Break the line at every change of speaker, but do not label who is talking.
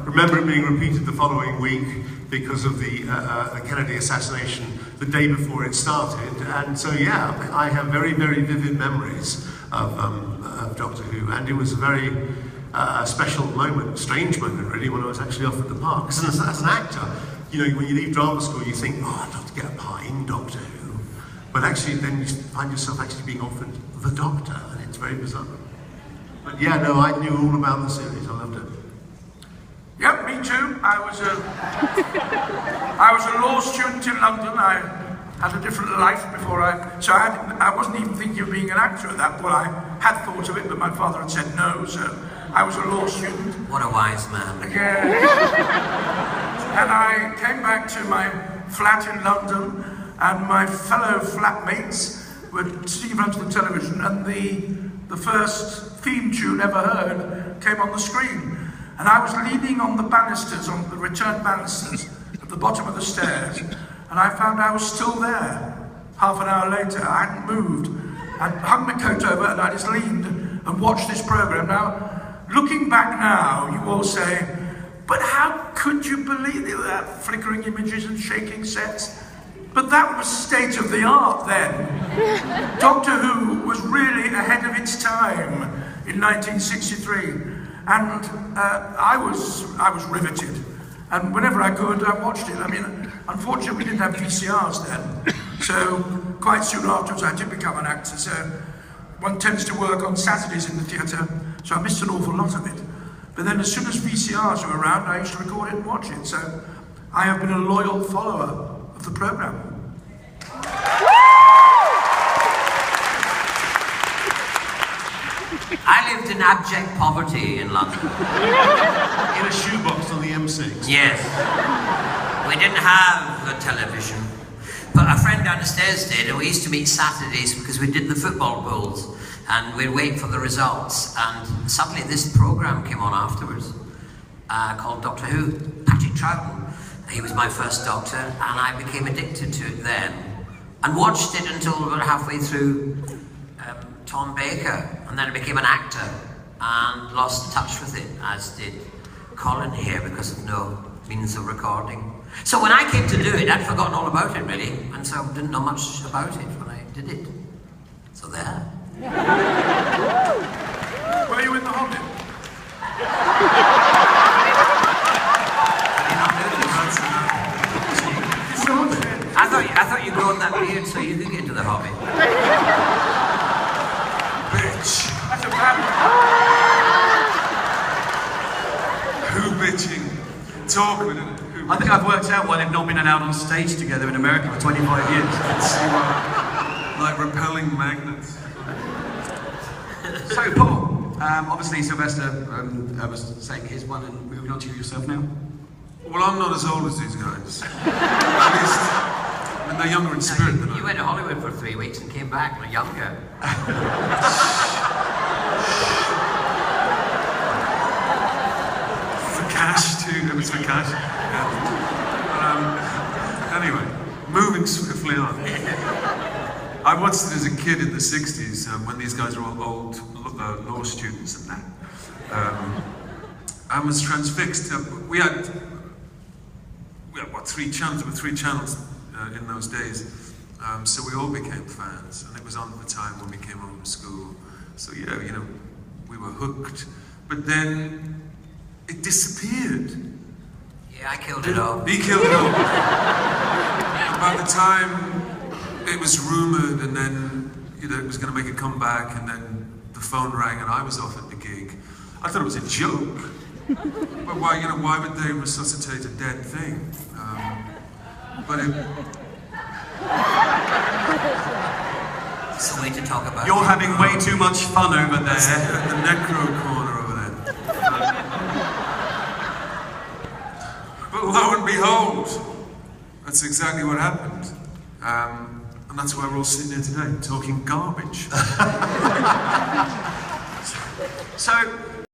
Remember it being repeated the following week because of the Kennedy assassination the day before it started, and so yeah, I have very, very vivid memories of Doctor Who, and it was a very special moment, strange moment really, when I was actually off at the park. Because as an actor, you know, when you leave drama school, you think, oh, I'd love to get a part in Doctor Who, but actually then you find yourself actually being offered the Doctor, and it's very bizarre. But yeah, no, I knew all about the series. I loved it.
Yep, me too. I was a law student in London. I had a different life before I wasn't even thinking of being an actor at that point. I had thought of it, but my father had said no, so I was a law student.
What a wise man.
Yes. And I came back to my flat in London, and my fellow flatmates were sitting in front of the television, and the first theme tune ever heard came on the screen. And I was leaning on the banisters, on the return banisters, at the bottom of the stairs, and I found I was still there. Half an hour later, I hadn't moved. I hung my coat over and I just leaned and watched this programme. Now, looking back now, you all say, but how could you believe that flickering images and shaking sets? But that was state of the art then. Doctor Who was really ahead of its time in 1963. And I was riveted, and whenever I could, I watched it. I mean, unfortunately, we didn't have VCRs then, so quite soon afterwards, I did become an actor. So one tends to work on Saturdays in the theatre, so I missed an awful lot of it. But then, as soon as VCRs were around, I used to record it and watch it. So I have been a loyal follower of the programme.
I lived in abject poverty in London.
In a shoebox on the M6?
Yes. We didn't have a television, but a friend down the stairs did, and we used to meet Saturdays because we did the football polls, and we'd wait for the results, and suddenly this programme came on afterwards, called Doctor Who. Patrick Troughton, he was my first Doctor, and I became addicted to it then, and watched it until about halfway through Tom Baker, and then I became an actor and lost touch with it, as did Colin here, because of no means of recording. So when I came to do it, I'd forgotten all about it really, and so I didn't know much about it when I did it. So there.
Were you in The Hobbit?
I thought you'd grown that beard so you could get into The Hobbit.
Bitch. That's a bad
Who bitching? Talk with it. I think I've worked out why they've not been allowed on stage together in America for 25 years. It's like repelling magnets. So, Paul, obviously Sylvester was saying his one and moving on to you yourself now.
Well, I'm not as old as these guys. At least, I mean, they're younger in spirit than I am.
You went to Hollywood for 3 weeks and came back younger.
For cash, too. It was for cash. Yeah. Anyway, moving swiftly on. I watched it as a kid in the 60s when these guys were all old law students and that. I was transfixed. We had what, 3 channels? There were 3 channels in those days. So we all became fans, and it was on at the time when we came home from school. So yeah, you know, we were hooked. But then it disappeared.
Yeah, I killed it all.
He killed it all. By the time it was rumoured, and then you know it was going to make a comeback, and then the phone rang, and I was off at the gig. I thought it was a joke. But why, you know, why would they resuscitate a dead thing? But it.
It's a way to talk about
You're having way too much fun over there.
The necro corner over there. But lo and behold, that's exactly what happened. And that's why we're all sitting here today, talking garbage.
So,